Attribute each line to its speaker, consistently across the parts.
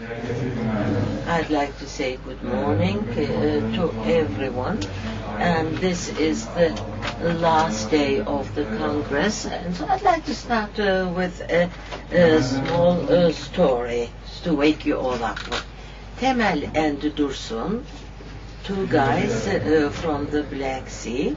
Speaker 1: I'd like to say good morning to everyone, and this is the last day of the Congress, and so I'd like to start with a small story to wake you all up. Temel and Dursun, two guys from the Black Sea,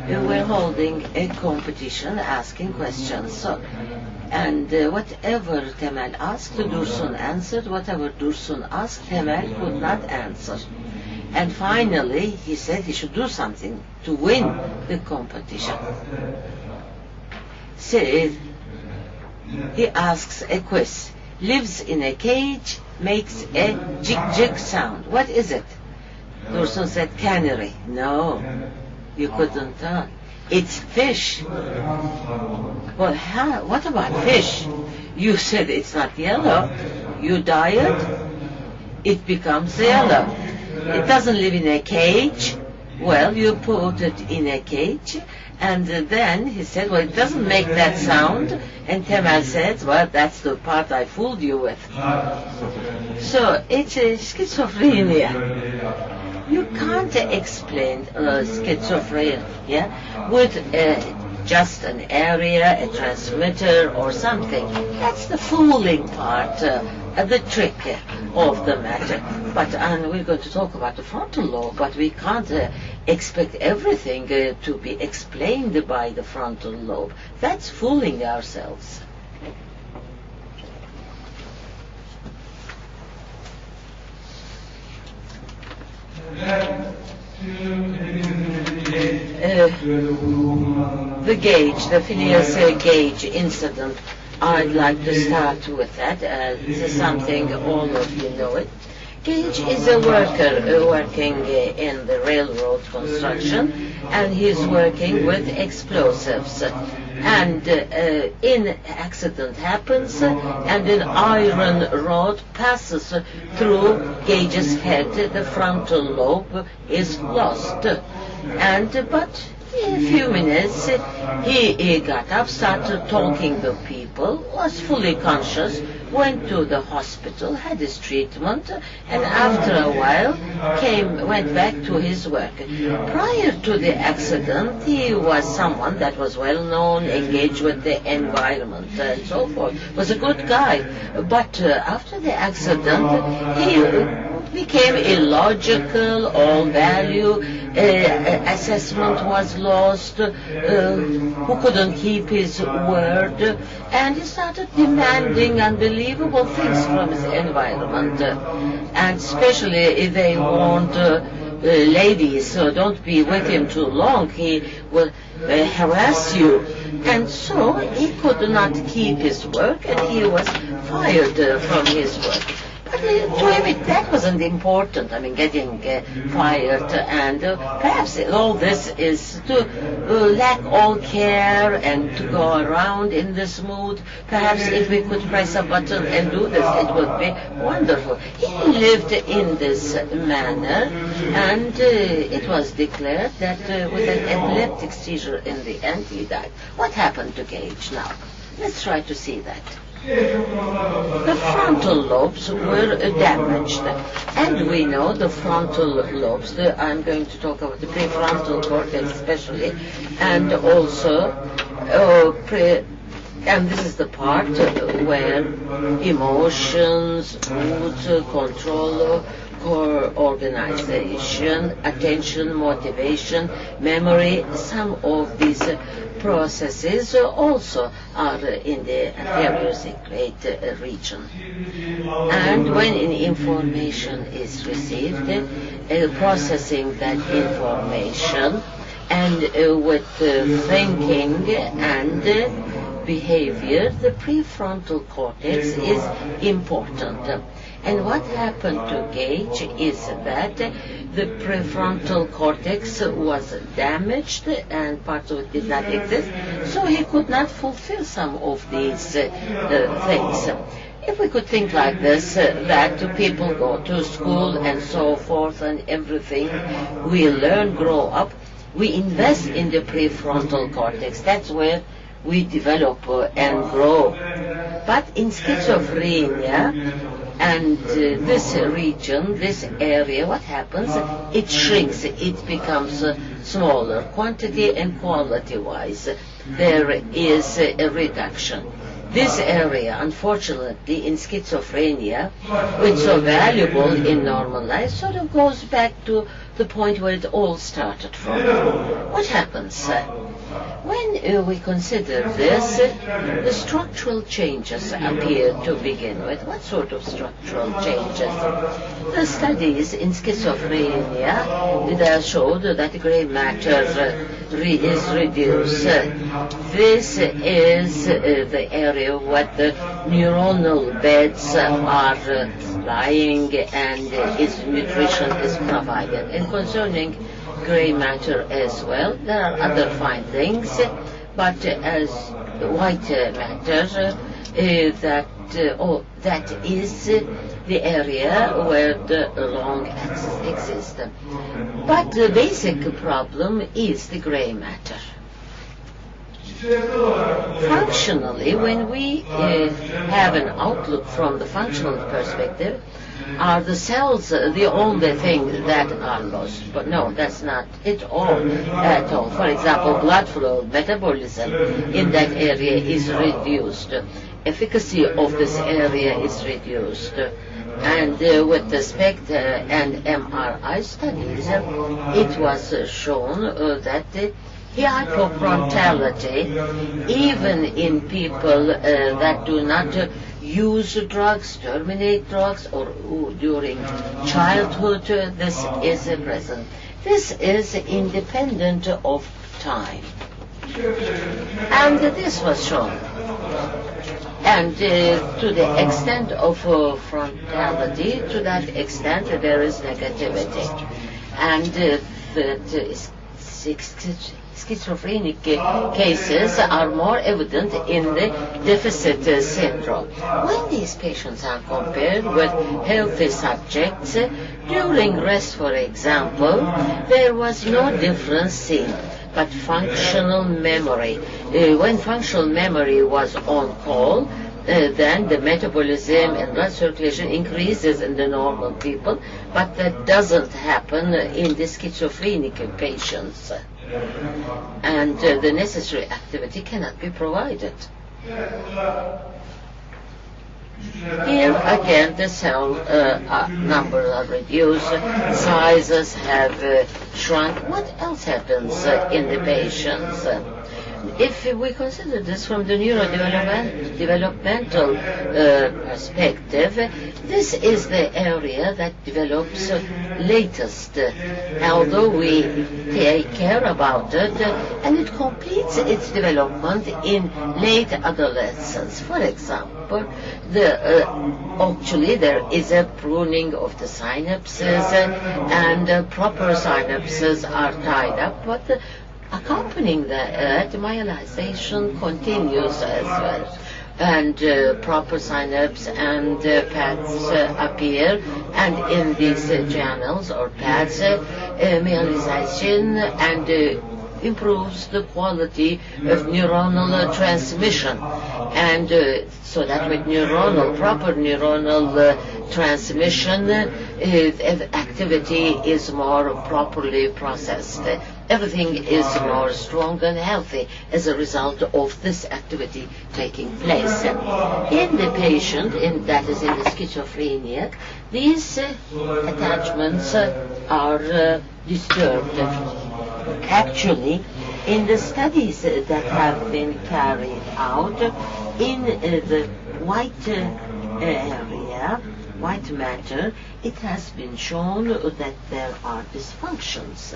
Speaker 1: were holding a competition asking questions. And whatever Temel asked, Dursun answered. Whatever Dursun asked, Temel could not answer. And finally, he said he should do something to win the competition. So he asks a quiz. Lives in a cage, makes a jig-jig sound. What is it? Dursun said, canary. No, you couldn't tell. It's fish. Well, what about fish? You said it's not yellow. You dye it, it becomes yellow. It doesn't live in a cage. Well, you put it in a cage, and then he said, well, it doesn't make that sound. And Temel said, well, that's the part I fooled you with. So it's a schizophrenia. You can't explain schizophrenia with just an area, a transmitter or something. That's the fooling part, the trick of the matter. But we're going to talk about the frontal lobe, but we can't expect everything to be explained by the frontal lobe. That's fooling ourselves. The gauge, the Phineas gauge incident, I'd like to start with that. This is something all of you know it. Gage is a worker working in the railroad construction, and he's working with explosives. And an accident happens, and an iron rod passes through Gage's head. The frontal lobe is lost. But in a few minutes, he got up, started talking to people, was fully conscious, went to the hospital, had his treatment, and after a while went back to his work. Prior to the accident, he was someone that was well known, engaged with the environment and so forth, was a good guy. But after the accident, he became illogical, all value assessment was lost, who couldn't keep his word, and he started demanding unbelievable things from his environment. And especially if they want ladies, so don't be with him too long, he will harass you. And so he could not keep his work, and he was fired from his work. But to him, that wasn't important. I mean, getting fired, and perhaps all this is to lack all care and to go around in this mood. Perhaps if we could press a button and do this, it would be wonderful. He lived in this manner, and it was declared that with an epileptic seizure in the end, he died. What happened to Gage now? Let's try to see that. The frontal lobes were damaged, and we know the frontal lobes, I'm going to talk about the prefrontal cortex especially, and also and this is the part where emotions, moods, control, organization, attention, motivation, memory, some of these processes also are in the periosicrate region. And when information is received, processing that information and with thinking and behavior, the prefrontal cortex is important. And what happened to Gage is that the prefrontal cortex was damaged and parts of it did not exist, so he could not fulfill some of these things. If we could think like this, that people go to school and so forth and everything, we learn, grow up, we invest in the prefrontal cortex. That's where we develop and grow. But in schizophrenia, And this region, this area, what happens? It shrinks, it becomes smaller, quantity and quality-wise. There is a reduction. This area, unfortunately, in schizophrenia, which is so valuable in normal life, sort of goes back to the point where it all started from. What happens? When we consider this, the structural changes appear to begin with. What sort of structural changes? The studies in schizophrenia that showed that gray matter is reduced. This is the area where the neuronal beds are lying and its nutrition is provided. And concerning gray matter as well, there are other findings, but as white matter, that is the area where the long axis exists. But the basic problem is the gray matter. Functionally, when we have an outlook from the functional perspective, are the cells the only thing that are lost? But no, that's not it all at all. For example, blood flow, metabolism in that area is reduced. Efficacy of this area is reduced. And with the SPECT and MRI studies, it was shown that the hypofrontality, even in people that do not use drugs, terminate drugs, or during childhood, this is present. This is independent of time. And this was shown. And to the extent of frontality, to that extent there is negativity. And that schizophrenic cases are more evident in the deficit syndrome. When these patients are compared with healthy subjects, during rest, for example, there was no difference seen. But functional memory, when functional memory was on call, then the metabolism and blood circulation increases in the normal people, but that doesn't happen in the schizophrenic patients. And the necessary activity cannot be provided. Here again the cell numbers are reduced, sizes have shrunk. What else happens in the patients? If we consider this from the neurodevelopmental perspective, this is the area that develops latest, although we take care about it, and it completes its development in late adolescence. For example, actually there is a pruning of the synapses, and proper synapses are tied up, but accompanying that, myelization continues as well. And proper synapse and paths appear, and in these channels or paths, myelization and improves the quality of neuronal transmission. And so that with proper neuronal transmission, activity is more properly processed. Everything is more strong and healthy as a result of this activity taking place. In the patient, that is in the schizophrenic, these attachments are disturbed. Actually, in the studies that have been carried out in the white area, white matter, it has been shown that there are dysfunctions.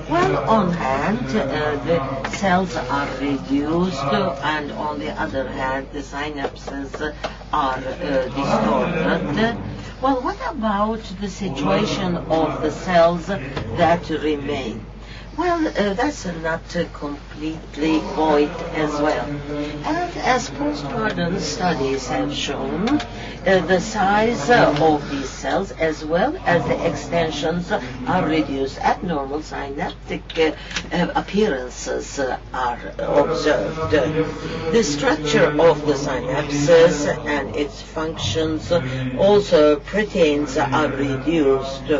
Speaker 1: Well, on hand, the cells are reduced, and on the other hand, the synapses are distorted. Well, what about the situation of the cells that remain? Well, that's not completely void as well. And as postmodern studies have shown, the size of these cells as well as the extensions are reduced. Abnormal synaptic appearances are observed. The structure of the synapses and its functions, also proteins, are reduced.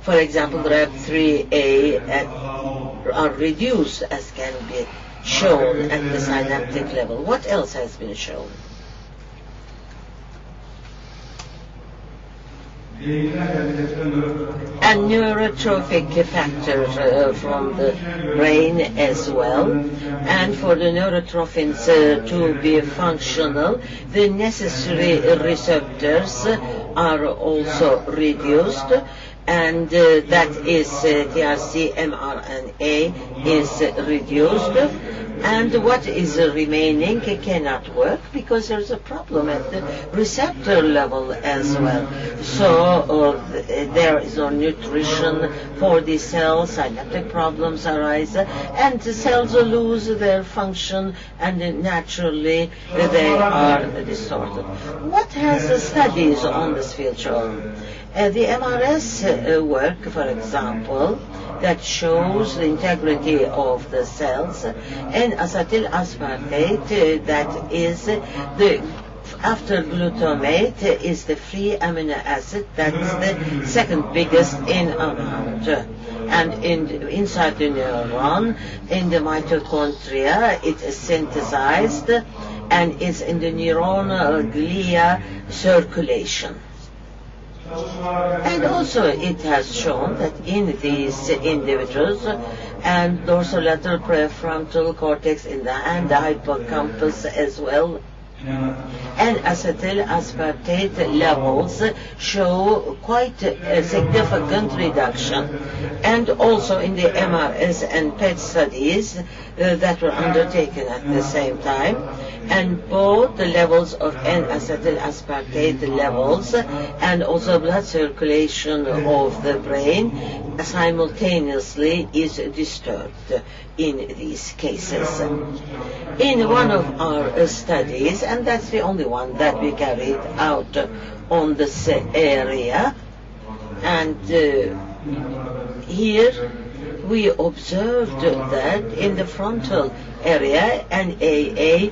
Speaker 1: For example, RAB3A are reduced, as can be shown at the synaptic level. What else has been shown? And neurotrophic factors from the brain as well. And for the neurotrophins to be functional, the necessary receptors are also reduced. And that is TRC mRNA is reduced, and what is remaining cannot work because there's a problem at the receptor level as well. So there is no nutrition for the cells, synaptic problems arise, and the cells lose their function, and naturally they are distorted. What has the studies on this field shown? The MRS work, for example, that shows the integrity of the cells, and acetyl aspartate, that is the after glutamate is the free amino acid, that's the second biggest in amount. And inside the neuron, in the mitochondria, it is synthesized and is in the neuronal glia circulation. And also it has shown that in these individuals, and dorsolateral prefrontal cortex in the hand, the hippocampus as well, and acetyl aspartate levels show quite a significant reduction. And also in the MRS and PET studies that were undertaken at the same time, and both the levels of N-acetyl aspartate levels and also blood circulation of the brain simultaneously is disturbed in these cases. In one of our studies, and that's the only one that we carried out on this area, and here we observed that in the frontal area NAA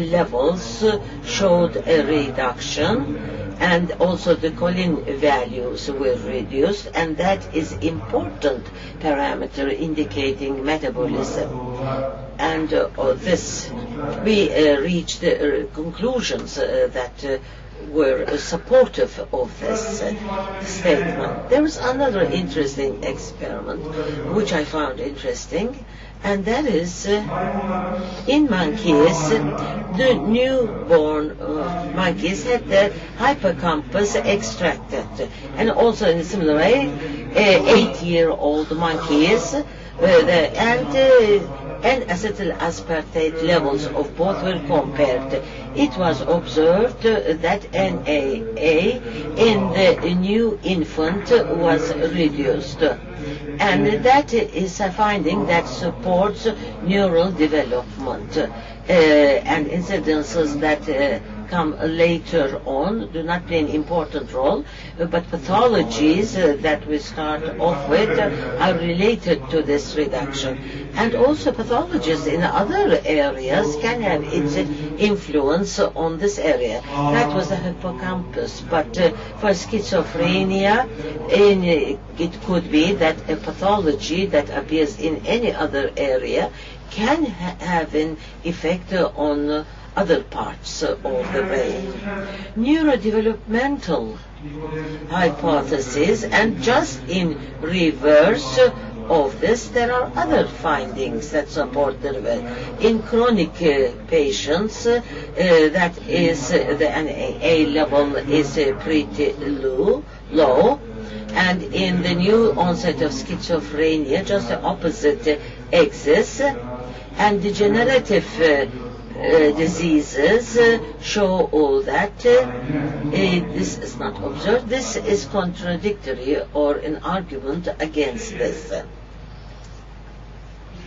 Speaker 1: levels showed a reduction, and also the choline values were reduced, and that is important parameter indicating metabolism. And this we reached conclusions that were supportive of this statement. There was another interesting experiment which I found interesting, and that is in monkeys, the newborn monkeys had the hippocampus extracted, and also in a similar way 8-year-old monkeys and acetyl aspartate levels of both were compared. It was observed that NAA in the new infant was reduced, and that is a finding that supports neural development, and incidences that come later on do not play an important role, but pathologies that we start off with are related to this reduction. And also pathologies in other areas can have its influence on this area. That was the hippocampus, but for schizophrenia, it could be that a pathology that appears in any other area can have an effect on other parts of the brain. Neurodevelopmental hypothesis, and just in reverse of this, there are other findings that support the reverse. In chronic patients, that is the NAA level is pretty low, and in the new onset of schizophrenia, just the opposite exists, and degenerative diseases show all that this is not observed. This is contradictory or an argument against this.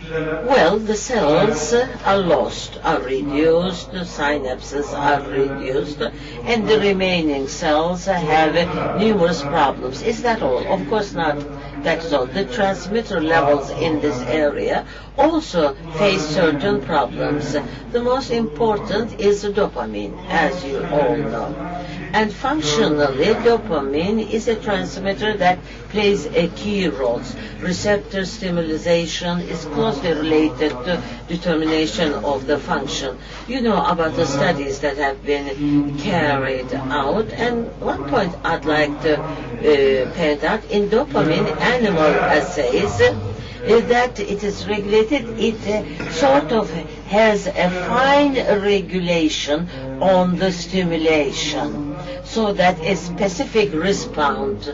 Speaker 1: Well, the cells are lost, are reduced, the synapses are reduced, and the remaining cells have numerous problems. Is that all? Of course not. That is all. The transmitter levels in this area also face certain problems. The most important is the dopamine, as you all know. And functionally, dopamine is a transmitter that plays a key role. Receptor stimulation is closely related to determination of the function. You know about the studies that have been carried out, and one point I'd like to point out, in dopamine animal assays, is that it is regulated, it sort of has a fine regulation on the stimulation, so that a specific response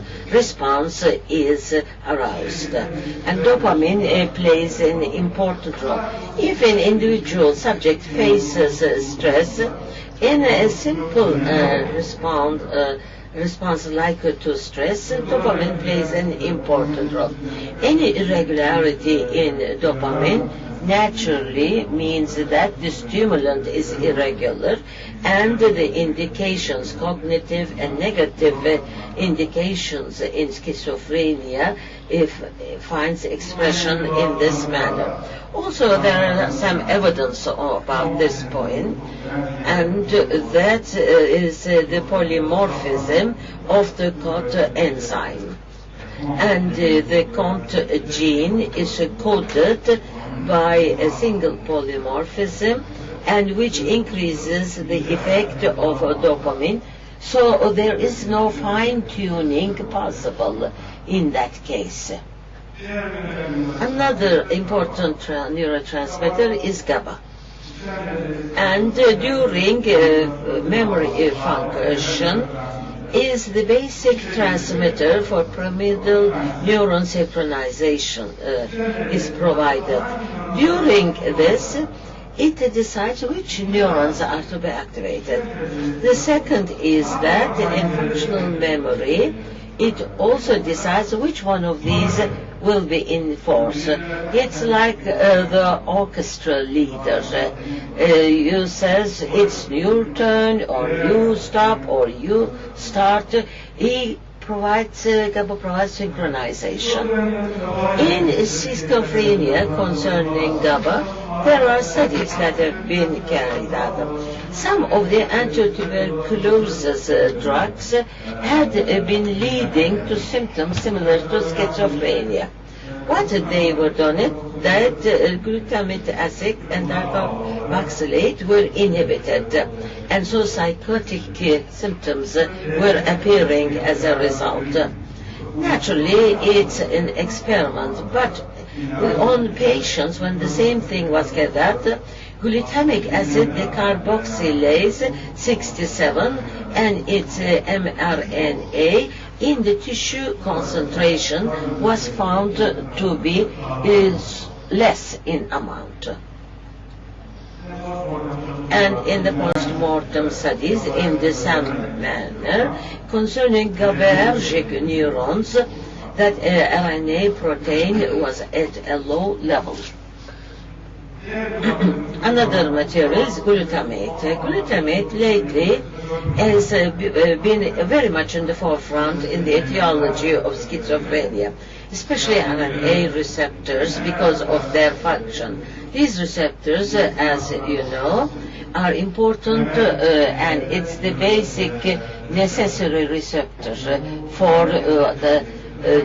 Speaker 1: is aroused. And dopamine plays an important role. If an individual subject faces stress, in a simple response like to stress, dopamine plays an important role. Any irregularity in dopamine naturally means that the stimulant is irregular, and the indications, cognitive and negative indications in schizophrenia, finds expression in this manner. Also, there are some evidence about this point, and that is the polymorphism of the COT enzyme. And the COT gene is coded by a single polymorphism, and which increases the effect of dopamine, so there is no fine-tuning possible in that case. Another important neurotransmitter is GABA. And during memory function is the basic transmitter for pyramidal neuron synchronization is provided. During this, it decides which neurons are to be activated. The second is that in functional memory, it also decides which one of these will be in force. It's like the orchestra leader. You says it's your turn, or you stop, or you start. GABA provides synchronization. In schizophrenia concerning GABA, there are studies that have been carried out. Some of the anti-tuberculosis drugs had been leading to symptoms similar to schizophrenia. What they were done is that glutamic acid and carboxylate were inhibited, and so psychotic symptoms were appearing as a result. Naturally, it's an experiment, but on patients, when the same thing was carried out, glutamic acid decarboxylase 67 and its mRNA in the tissue concentration was found to be less in amount. And in the post-mortem studies, in the same manner, concerning GABAergic neurons, that RNA protein was at a low level. Another material is glutamate. Glutamate lately has been very much in the forefront in the etiology of schizophrenia, especially RNA receptors, because of their function. These receptors, as you know, are important, and it's the basic necessary receptor for the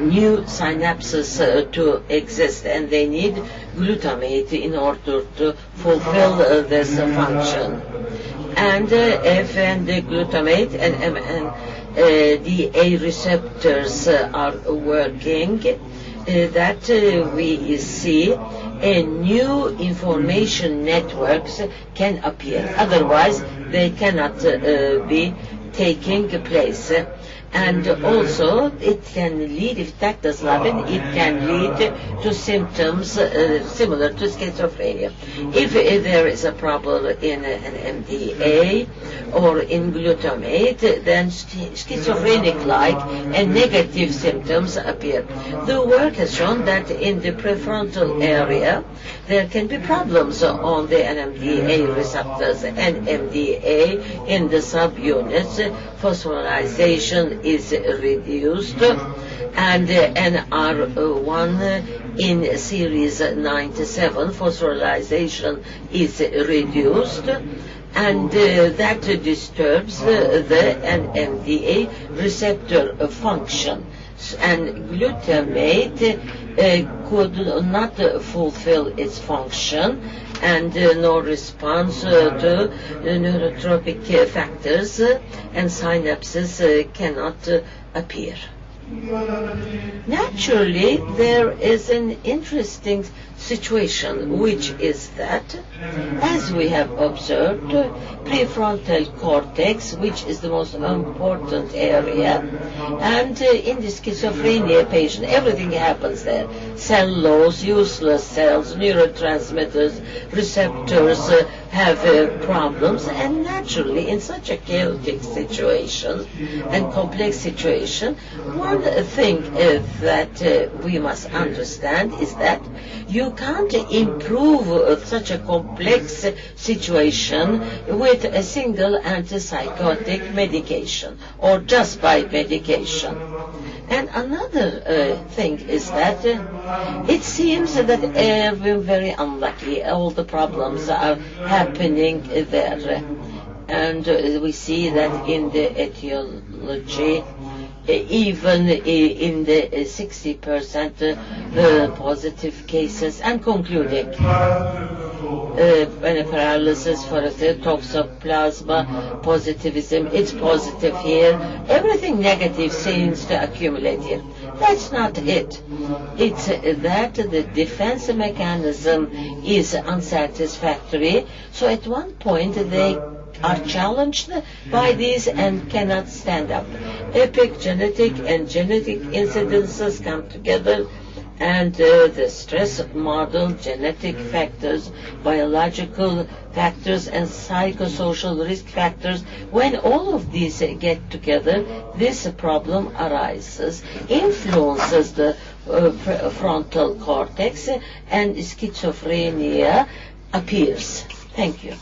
Speaker 1: new synapses to exist, and they need glutamate in order to fulfill this function. And if the glutamate and MNDA receptors are working, that we see a new information networks can appear. Otherwise, they cannot be taking place. And also, it can lead, if that does happen, it can lead to symptoms similar to schizophrenia. If there is a problem in an MDA or in glutamate, then schizophrenic-like and negative symptoms appear. The work has shown that in the prefrontal area, there can be problems on the NMDA receptors and MDA in the subunits. Phosphorylation is reduced, and NR1 in series 97 phosphorylation is reduced, and that disturbs the NMDA receptor function. And glutamate could not fulfill its function, and no response to neurotropic factors, and synapses cannot appear. Naturally, there is an interesting situation, which is that, as we have observed, prefrontal cortex, which is the most important area, and in the schizophrenia patient, everything happens there. Cell loss, useless cells, neurotransmitters, receptors have problems, and naturally, in such a chaotic situation and complex situation, one thing that we must understand is that you can't improve such a complex situation with a single antipsychotic medication or just by medication. And another thing is that it seems that we're very unlucky. All the problems are happening there. And we see that in the etiology, even in the 60% positive cases, and concluding paralysis for a toxoplasma positivism, it's positive here. Everything negative seems to accumulate here. That's not it. It's that the defense mechanism is unsatisfactory, so at one point they are challenged by these and cannot stand up. Epigenetic and genetic incidences come together, and the stress model, genetic factors, biological factors, and psychosocial risk factors, when all of these get together, this problem arises, influences the frontal cortex, and schizophrenia appears. Thank you.